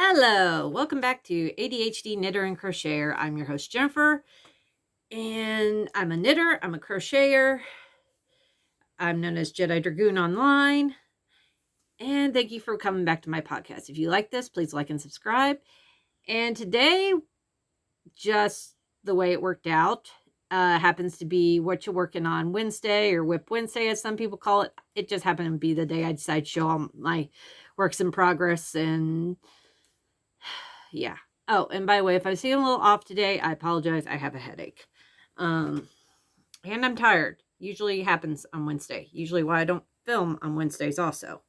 Hello, welcome back to A.D.H.D Knitter and Crocheter. I'm your host Jennifer, and I'm a knitter, I'm a crocheter, I'm known as Jedi Dragoon online, and thank you for coming back to my podcast. If you like this, please like and subscribe. And today, just the way it worked out, happens to be what you're working on Wednesday, or Whip Wednesday as some people call it. It just happened to be the day I decided to show all my works in progress, and yeah. Oh, and by the way, if I seem a little off today, I apologize. I have a headache. And I'm tired. Usually happens on Wednesday. Usually why I don't film on Wednesdays also.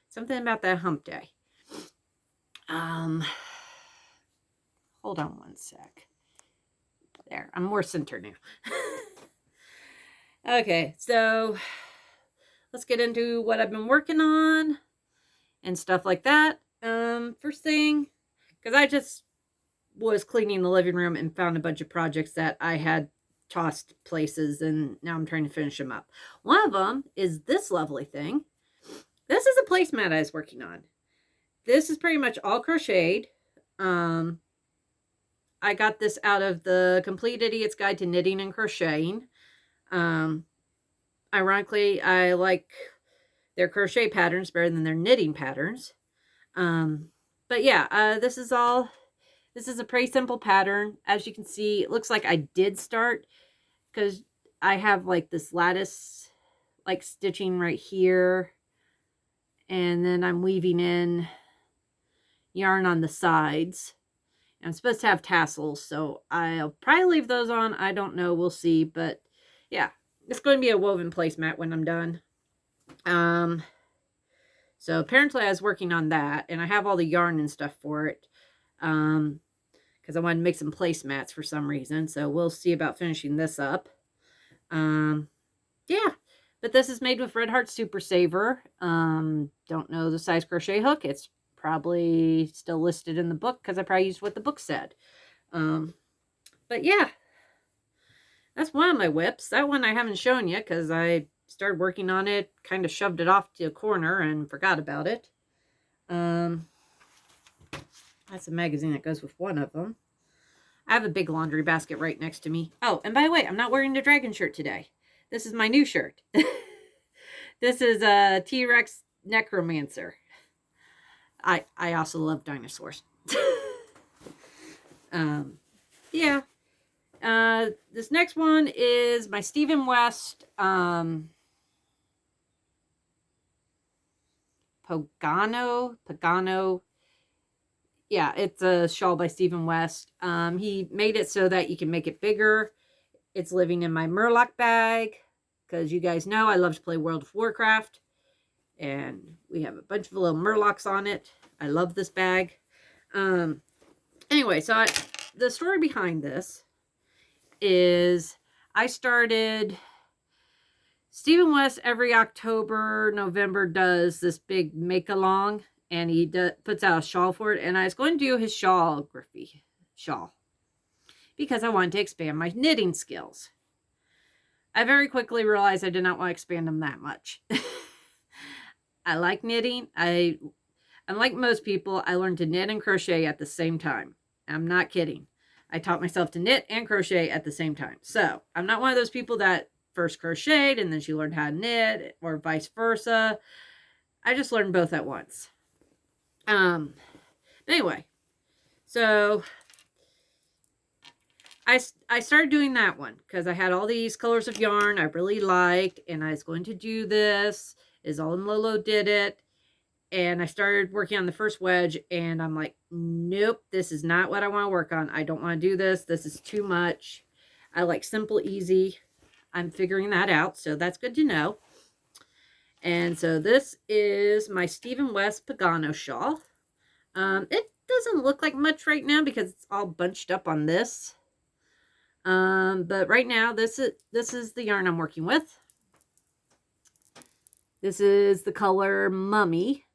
Something about that hump day. Hold on one sec. There, I'm more centered now. Okay, so let's get into what I've been working on and stuff like that. First thing, because I just was cleaning the living room and found a bunch of projects that I had tossed places, and now I'm trying to finish them up. One of them is this lovely thing. This is a placemat I was working on. This is pretty much all crocheted. I got this out of the Complete Idiot's Guide to Knitting and Crocheting. Ironically, I like their crochet patterns better than their knitting patterns. But yeah, this is a pretty simple pattern. As you can see, it looks like I did start, because I have like this lattice like stitching right here, and then I'm weaving in yarn on the sides. I'm supposed to have tassels, so I'll probably leave those on. I don't know, we'll see. But yeah, it's going to be a woven placemat when I'm done. So apparently I was working on that, and I have all the yarn and stuff for it, because I wanted to make some placemats for some reason. So we'll see about finishing this up. Yeah, but this is made with Red Heart Super Saver. Don't know the size crochet hook. It's probably still listed in the book, because I probably used what the book said. But yeah, that's one of my whips. That one I haven't shown yet, because I started working on it, kind of shoved it off to a corner and forgot about it. That's a magazine that goes with one of them. I have a big laundry basket right next to me. Oh, and by the way, I'm not wearing the dragon shirt today. This is my new shirt. This is a T-Rex Necromancer. I also love dinosaurs. Yeah. This next one is my Stephen West Pagano. Yeah, it's a shawl by Stephen West. He made it so that you can make it bigger. It's living in my Murloc bag, because you guys know I love to play World of Warcraft, and we have a bunch of little Murlocs on it. I love this bag. Anyway, so the story behind this is I started... Stephen West every October, November does this big make-along, and he puts out a shawl for it, and I was going to do his shawlography shawl, because I wanted to expand my knitting skills. I very quickly realized I did not want to expand them that much. I like knitting. Unlike most people, I learned to knit and crochet at the same time. I'm not kidding. I taught myself to knit and crochet at the same time. So I'm not one of those people that first crocheted and then she learned how to knit, or vice versa. I just learned both at once. Anyway, so I started doing that one because I had all these colors of yarn I really liked, and I was going to do this. Izal and Lolo did it, and I started working on the first wedge, and I'm like, nope, this is not what I want to work on. I don't want to do this. This is too much. I like simple, easy. I'm figuring that out, so that's good to know. And so this is my Stephen West Pagano shawl. It doesn't look like much right now because it's all bunched up on this. But right now, this is the yarn I'm working with. This is the color Mummy.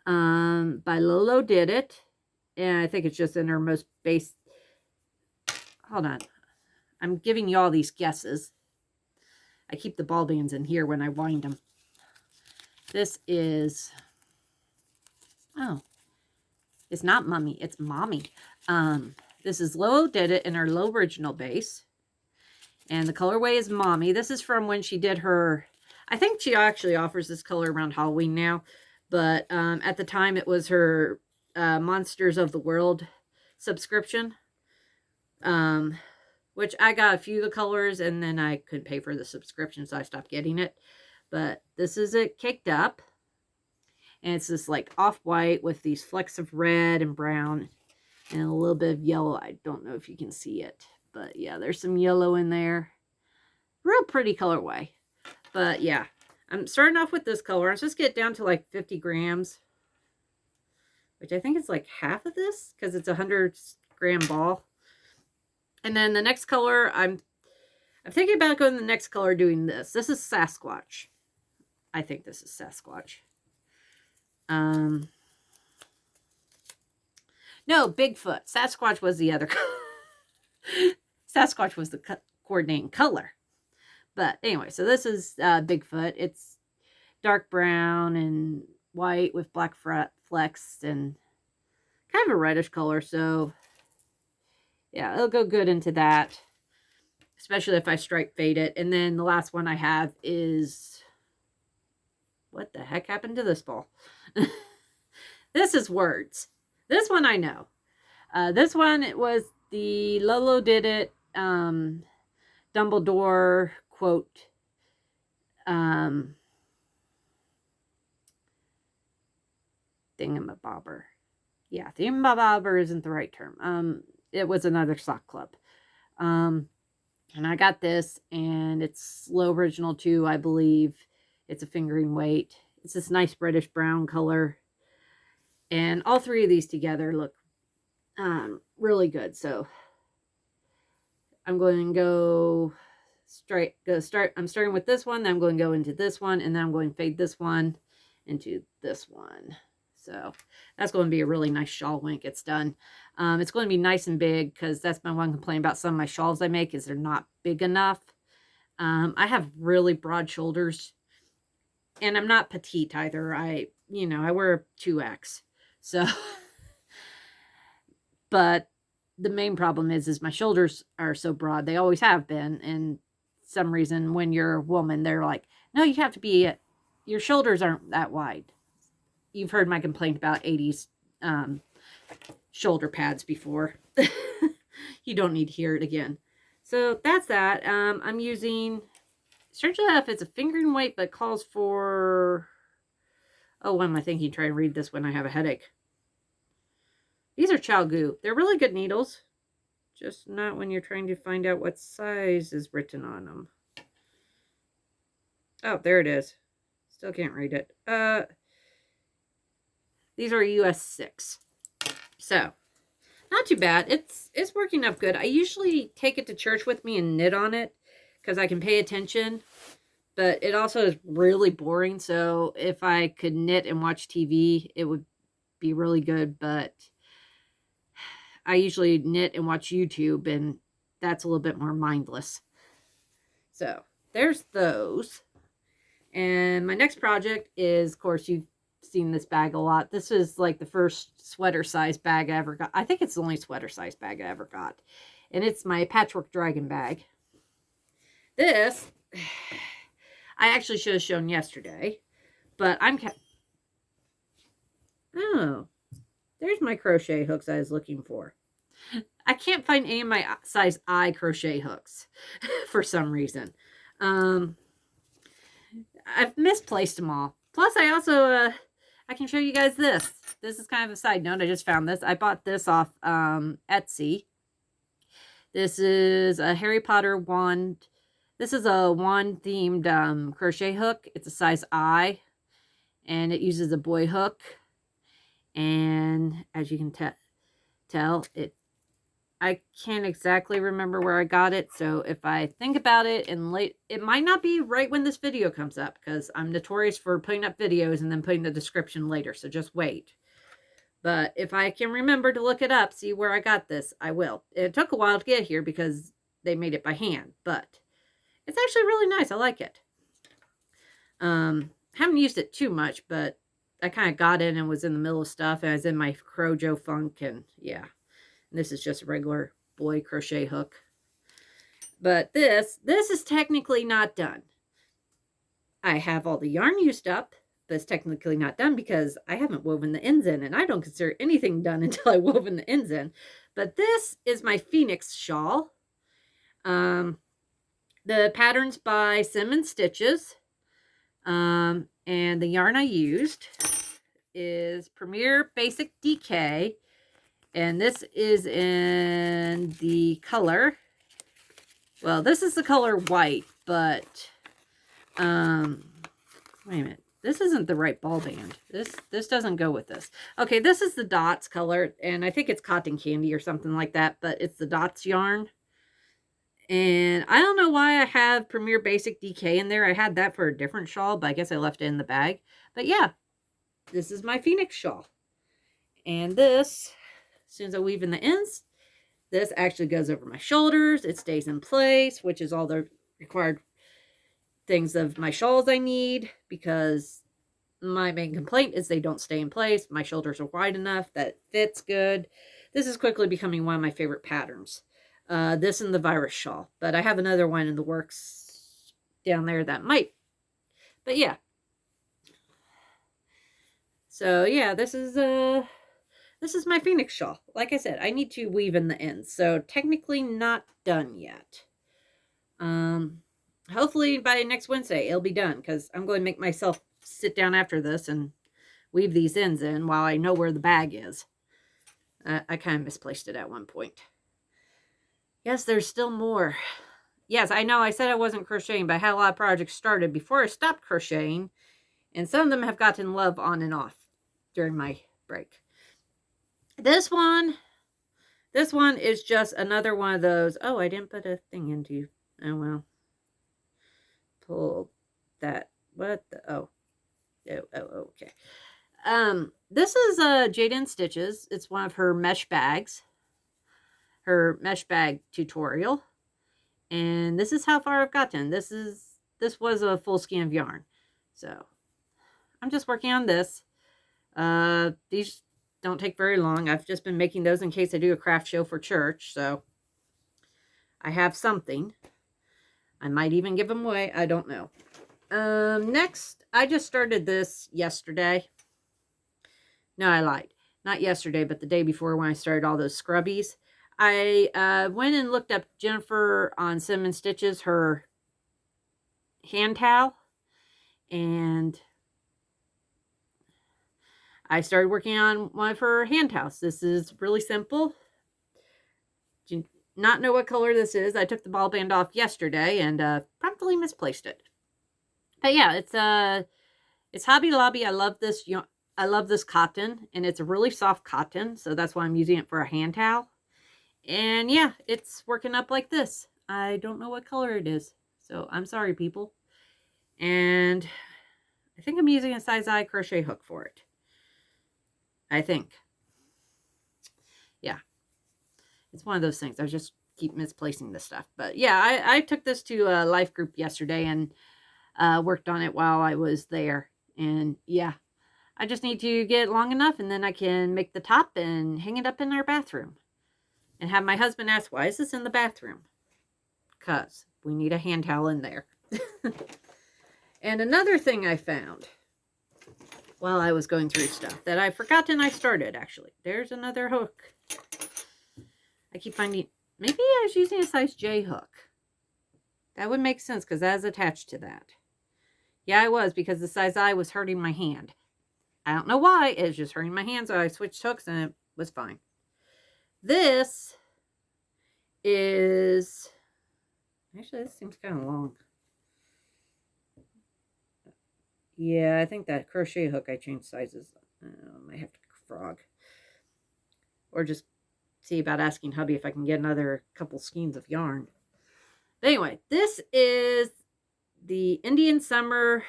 By Lolo Did It. And I think it's just in her most base. Hold on. I'm giving you all these guesses. I keep the ball bands in here when I wind them. This is... Oh. It's not Mummy, it's Mommy. This is Low Did It in her Low Original base. And the colorway is Mommy. This is from when she did her, I think she actually offers this color around Halloween now. But at the time, it was her Monsters of the World subscription. Which I got a few of the colors, and then I couldn't pay for the subscription, so I stopped getting it. But this is it caked up. And it's this like off-white with these flecks of red and brown and a little bit of yellow. I don't know if you can see it. But yeah, there's some yellow in there. Real pretty colorway. But yeah, I'm starting off with this color. I'm supposed to get down to like 50 grams. Which I think is like half of this because it's a 100-gram ball. And then the next color, I'm thinking about going the next color doing this. This is Sasquatch. I think this is Sasquatch. No, Bigfoot. Sasquatch was the other color. Sasquatch was the coordinating color. But anyway, so this is Bigfoot. It's dark brown and white with black flecks and kind of a reddish color. So yeah, it'll go good into that, especially if I stripe fade it. And then the last one I have is, what the heck happened to this ball? This is Words. This one I know. This one, it was the Lolo Did It Dumbledore quote. Thingamabobber. Yeah, thingamabobber isn't the right term. It was another sock club. And I got this, and it's Low Original too, I believe. It's a fingering weight. It's this nice reddish brown color. And all three of these together look really good. So I'm going to go I'm starting with this one, then I'm going to go into this one, and then I'm going to fade this one into this one. So that's going to be a really nice shawl when it gets done. It's going to be nice and big because that's my one complaint about some of my shawls I make is they're not big enough. I have really broad shoulders, and I'm not petite either. I wear a 2X. So, but the main problem is my shoulders are so broad. They always have been. And some reason when you're a woman, they're like, no, you have to be, your shoulders aren't that wide. You've heard my complaint about 80s shoulder pads before. You don't need to hear it again. So that's that. I'm using, strangely enough, it's a fingering weight, but calls for, oh, what am I thinking? Try and read this when I have a headache. These are Chow Goo. They're really good needles. Just not when you're trying to find out what size is written on them. Oh, there it is. Still can't read it. These are US 6. So, not too bad. It's working up good. I usually take it to church with me and knit on it because I can pay attention. But it also is really boring. So, if I could knit and watch TV, it would be really good. But I usually knit and watch YouTube, and that's a little bit more mindless. So, there's those. And my next project is, of course, you've seen this bag a lot. This is like the first sweater size bag I ever got. I think it's the only sweater size bag I ever got. And it's my Patchwork Dragon bag. This, I actually should have shown yesterday. But oh, there's my crochet hooks I was looking for. I can't find any of my size I crochet hooks for some reason. I've misplaced them all. Plus, I also, I can show you guys this. This is kind of a side note. I just found this. I bought this off Etsy. This is a Harry Potter wand. This is a wand-themed crochet hook. It's a size I, and it uses a boy hook. And as you can tell, I can't exactly remember where I got it. So if I think about it it might not be right when this video comes up because I'm notorious for putting up videos and then putting the description later. So just wait. But if I can remember to look it up, see where I got this, I will. It took a while to get here because they made it by hand, but it's actually really nice. I like it. Haven't used it too much, but I kind of got in and was in the middle of stuff, and I was in my Crojo funk, and yeah. And this is just a regular boy crochet hook. But this is technically not done. I have all the yarn used up, but it's technically not done because I haven't woven the ends in, and I don't consider anything done until I woven the ends in. But this is my Phoenix shawl. The pattern's by Sim & Stitches. And the yarn I used is Premier Basic DK. And this is in the color. Well, this is the color white, but wait a minute. This isn't the right ball band. This doesn't go with this. Okay, this is the dots color, and I think it's cotton candy or something like that, but it's the dots yarn. And I don't know why I have Premier Basic DK in there. I had that for a different shawl, but I guess I left it in the bag. But yeah, this is my Phoenix shawl. And this, as soon as I weave in the ends, this actually goes over my shoulders. It stays in place, which is all the required things of my shawls I need, because my main complaint is they don't stay in place. My shoulders are wide enough that it fits good. This is quickly becoming one of my favorite patterns. This and the virus shawl, but I have another one in the works down there that might. But yeah. So yeah, this is my Phoenix shawl. Like I said, I need to weave in the ends, so technically not done yet. Hopefully by next Wednesday it'll be done, because I'm going to make myself sit down after this and weave these ends in while I know where the bag is. I kind of misplaced it at one point. Yes, there's still more. Yes, I know I said I wasn't crocheting, but I had a lot of projects started before I stopped crocheting, and some of them have gotten love on and off during my break. This one is just another one of those. Oh, I didn't put a thing into. Oh, well. Pull that. What the? Oh, okay. This is Jaden Stitches. It's one of her mesh bags. Her mesh bag tutorial. And this is how far I've gotten. This was a full skein of yarn. So I'm just working on this. These don't take very long. I've just been making those in case I do a craft show for church. So I have something. I might even give them away. I don't know. Next, I just started this yesterday. No, I lied. Not yesterday, but the day before, when I started all those scrubbies. I went and looked up Jennifer on Sim & Stitches, her hand towel, and I started working on one of her hand towels. This is really simple. Do not know what color this is. I took the ball band off yesterday and promptly misplaced it. But yeah, it's Hobby Lobby. I love this. I love this cotton, and it's a really soft cotton, so that's why I'm using it for a hand towel. And yeah, it's working up like this. I don't know what color it is, so I'm sorry, people. And I think I'm using a size I crochet hook for it. I think. Yeah. It's one of those things. I just keep misplacing this stuff. But yeah, I took this to a life group yesterday and worked on it while I was there. And yeah, I just need to get it long enough, and then I can make the top and hang it up in our bathroom. And have my husband ask, why is this in the bathroom? Because we need a hand towel in there. And another thing I found while I was going through stuff that I've forgotten I started, actually. There's another hook. I keep finding, maybe I was using a size J hook. That would make sense because that is attached to that. Yeah, I was, because the size I was hurting my hand. I don't know why. It was just hurting my hand, so I switched hooks and it was fine. This is, actually, this seems kind of long. Yeah, I think that crochet hook, I changed sizes. I might have to frog. Or just see about asking hubby if I can get another couple skeins of yarn. But anyway, this is the Indian Summer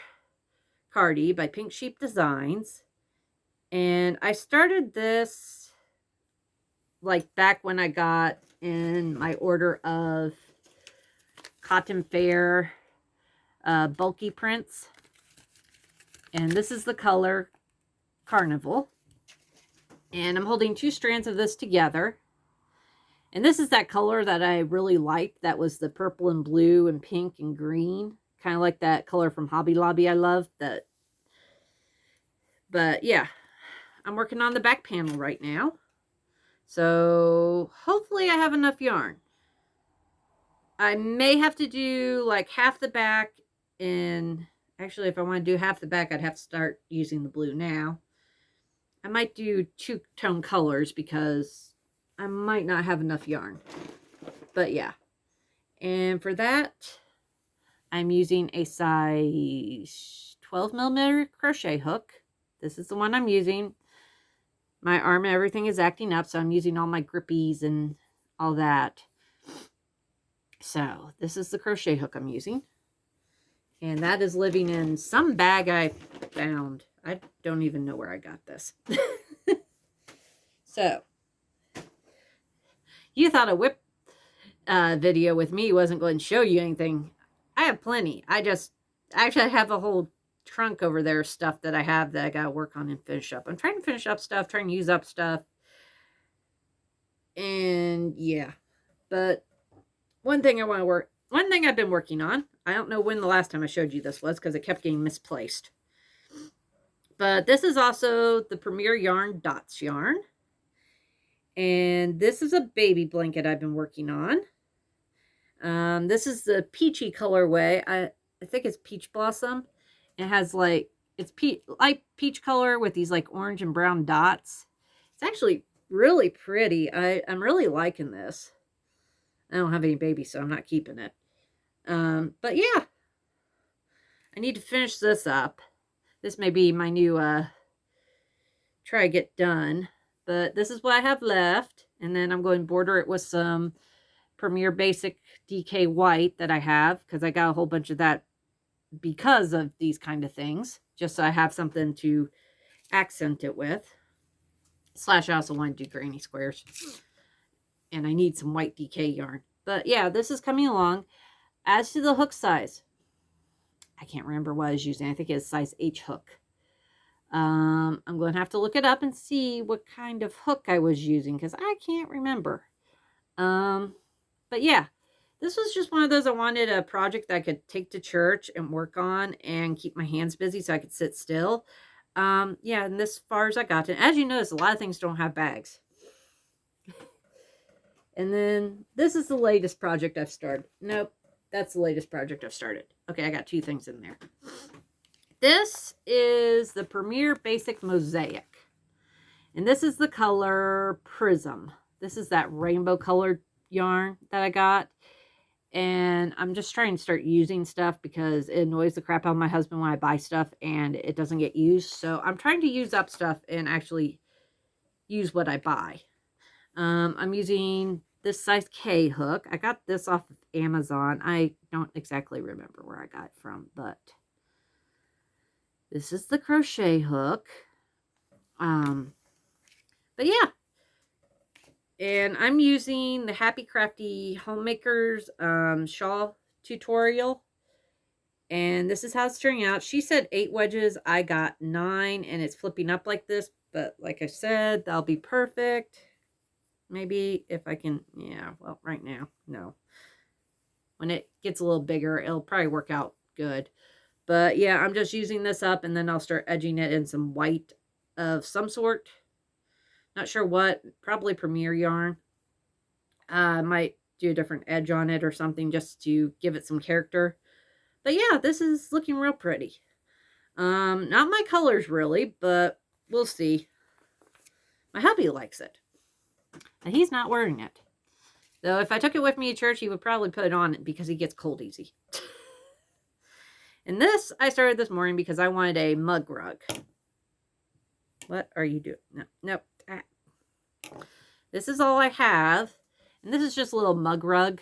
Cardi by Pink Sheep Designs. And I started this like back when I got in my order of Cotton Fair bulky prints. And this is the color. Carnival. And I'm holding 2 strands of this together. And this is that color that I really liked. That was the purple and blue and pink and green. Kind of like that color from Hobby Lobby I love. But yeah, I'm working on the back panel right now. So hopefully I have enough yarn. I may have to do like half the back. And actually, if I want to do half the back, I'd have to start using the blue now. I might do 2-tone colors because I might not have enough yarn. But yeah. And for that, I'm using a size 12mm crochet hook. This is the one I'm using. My arm and everything is acting up, so I'm using all my grippies and all that. So this is the crochet hook I'm using. And that is living in some bag I found. I don't even know where I got this. So, you thought a whip video with me wasn't going to show you anything. I have plenty. I actually have a whole trunk over there of stuff that I have that I got to work on and finish up. I'm trying to finish up stuff, trying to use up stuff. And yeah, but one thing I've been working on, I don't know when the last time I showed you this was because it kept getting misplaced. But this is also the Premier Yarn Dots yarn. And this is a baby blanket I've been working on. This is the peachy colorway. I think it's Peach Blossom. It has like, it's light peach color with these like orange and brown dots. It's actually really pretty. I'm really liking this. I don't have any babies, so I'm not keeping it. But yeah, I need to finish this up. This may be my new try to get done. But this is what I have left. And then I'm going to border it with some Premier Basic DK White that I have. Because I got a whole bunch of that because of these kind of things. Just so I have something to accent it with. Slash I also want to do granny squares. And I need some white DK yarn. But yeah, this is coming along. As to the hook size, I can't remember what I was using. I think it's size H hook. I'm going to have to look it up and see what kind of hook I was using because I can't remember. But yeah, this was just one of those I wanted a project that I could take to church and work on and keep my hands busy so I could sit still. Yeah, and this far as I got. And as you notice, a lot of things don't have bags. And then this is the latest project I've started. Nope, that's the latest project I've started. Okay, I got 2 things in there. This is the Premier Basic Mosaic. And this is the color Prism. This is that rainbow colored yarn that I got. And I'm just trying to start using stuff because it annoys the crap out of my husband when I buy stuff and it doesn't get used. So I'm trying to use up stuff and actually use what I buy. I'm using this size K hook. I got this off of Amazon. I don't exactly remember where I got it from, but this is the crochet hook. But yeah. And I'm using the Happy Crafty Homemakers shawl tutorial. And this is how it's turning out. She said 8 wedges. I got 9. And it's flipping up like this. But like I said, that'll be perfect. Maybe if I can. Yeah, well, right now, no. When it gets a little bigger, it'll probably work out good. But yeah, I'm just using this up. And then I'll start edging it in some white of some sort. Not sure what. Probably Premier yarn. I might do a different edge on it or something just to give it some character. But yeah, this is looking real pretty. Not my colors really, but we'll see. My hubby likes it. And he's not wearing it. Though if I took it with me to church, he would probably put it on because he gets cold easy. And this I started this morning because I wanted a mug rug. What are you doing? No, nope. Ah. This is all I have. And this is just a little mug rug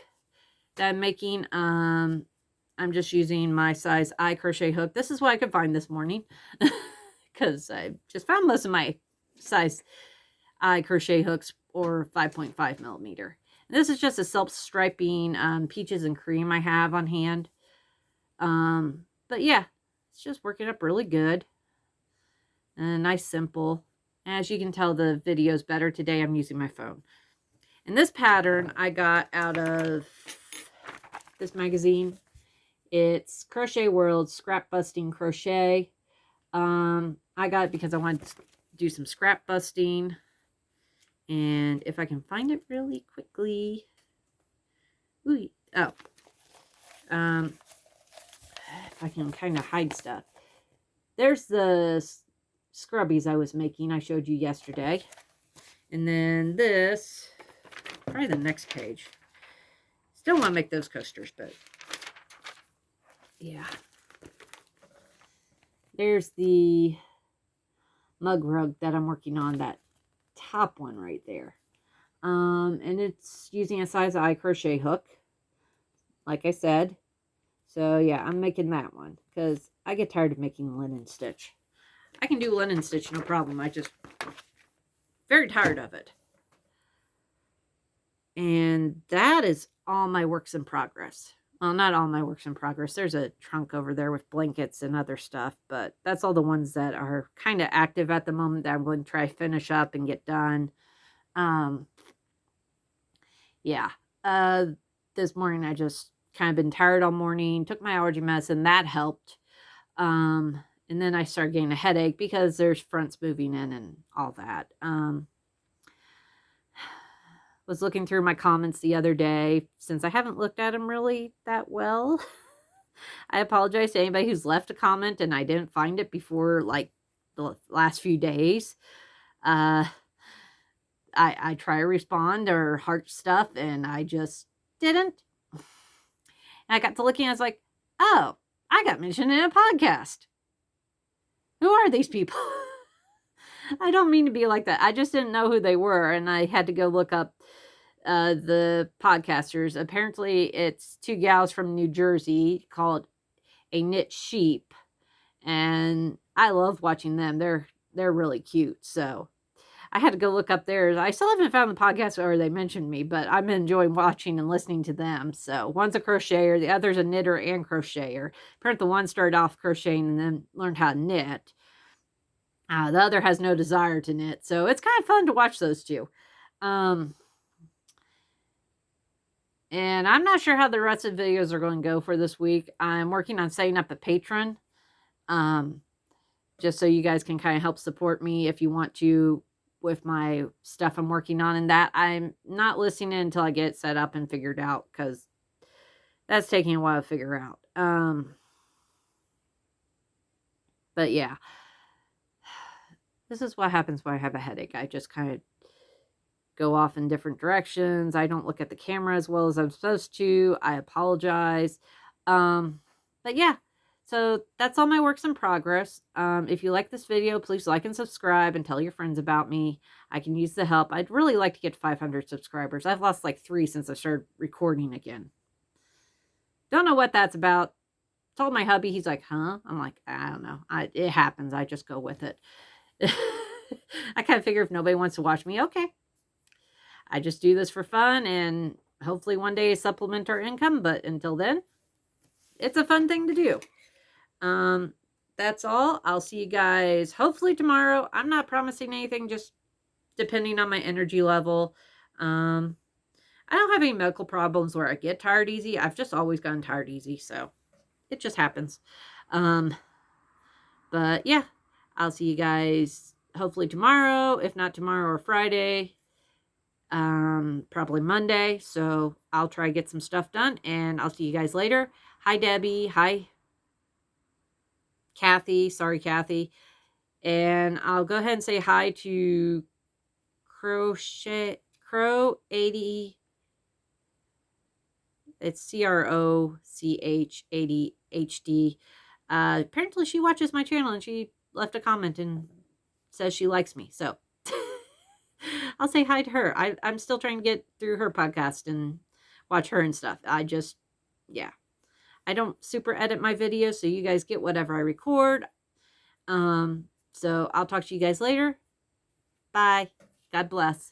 that I'm making. I'm just using my size I crochet hook. This is what I could find this morning. Because I just found most of my size I crochet hooks or 5.5 millimeter. And this is just a self-striping peaches and cream I have on hand. But yeah, it's just working up really good. And nice, simple. As you can tell, the video's better today. I'm using my phone. And this pattern I got out of this magazine. It's Crochet World Scrap Busting Crochet. I got it because I wanted to do some scrap busting. And if I can find it really quickly. Ooh, oh. If I can kind of hide stuff. There's the scrubbies I was making. I showed you yesterday. And then this, probably the next page. Still want to make those coasters, but yeah. There's the mug rug that I'm working on, that top one right there. And it's using a size I crochet hook, like I said. So yeah, I'm making that one because I get tired of making linen stitch. I can do linen stitch, no problem. I just very tired of it. And that is all my works in progress. Well, not all my works in progress. There's a trunk over there with blankets and other stuff, but that's all the ones that are kind of active at the moment that I'm going to try finish up and get done. Yeah. This morning I just kind of been tired all morning, took my allergy medicine, that helped. And then I started getting a headache because there's fronts moving in and all that. Was looking through my comments the other day, since I haven't looked at them really that well. I apologize to anybody who's left a comment and I didn't find it before like the last few days. I try to respond or heart stuff and I just didn't. And I got to looking and I was like, oh, I got mentioned in a podcast. Who are these people? I don't mean to be like that. I just didn't know who they were and I had to go look up the podcasters. Apparently it's two gals from New Jersey called A Knit Sheep, and I love watching them. They're really cute. So I had to go look up theirs. I still haven't found the podcast where they mentioned me, but I'm enjoying watching and listening to them. So one's a crocheter, the other's a knitter and crocheter. Apparently the one started off crocheting and then learned how to knit. The other has no desire to knit. So it's kind of fun to watch those two. And I'm not sure how the rest of the videos are going to go for this week. I'm working on setting up a Patreon. Just so you guys can kind of help support me if you want to with my stuff I'm working on. And that I'm not listing it until I get it set up and figured out. Because that's taking a while to figure out. But yeah. This is what happens when I have a headache. I just kind of go off in different directions. I don't look at the camera as well as I'm supposed to. I apologize. But yeah, so that's all my works in progress. If you like this video, please like and subscribe and tell your friends about me. I can use the help. I'd really like to get to 500 subscribers. I've lost like 3 since I started recording again. Don't know what that's about. Told my hubby, he's like, huh? I'm like, I don't know. It happens. I just go with it. I kind of figure if nobody wants to watch me, okay. I just do this for fun and hopefully one day supplement our income. But until then, it's a fun thing to do. That's all. I'll see you guys hopefully tomorrow. I'm not promising anything, just depending on my energy level. I don't have any medical problems where I get tired easy. I've just always gotten tired easy. So it just happens. But yeah, I'll see you guys hopefully tomorrow. If not tomorrow or Friday. Probably Monday. So I'll try to get some stuff done and I'll see you guys later. Hi, Debbie. Hi, Kathy. Sorry, Kathy. And I'll go ahead and say hi to Crow A.D. It's Croch A.D.H.D. Apparently she watches my channel and she left a comment and says she likes me. So I'll say hi to her. I'm still trying to get through her podcast and watch her and stuff. Yeah. I don't super edit my videos, so you guys get whatever I record. So I'll talk to you guys later. Bye. God bless.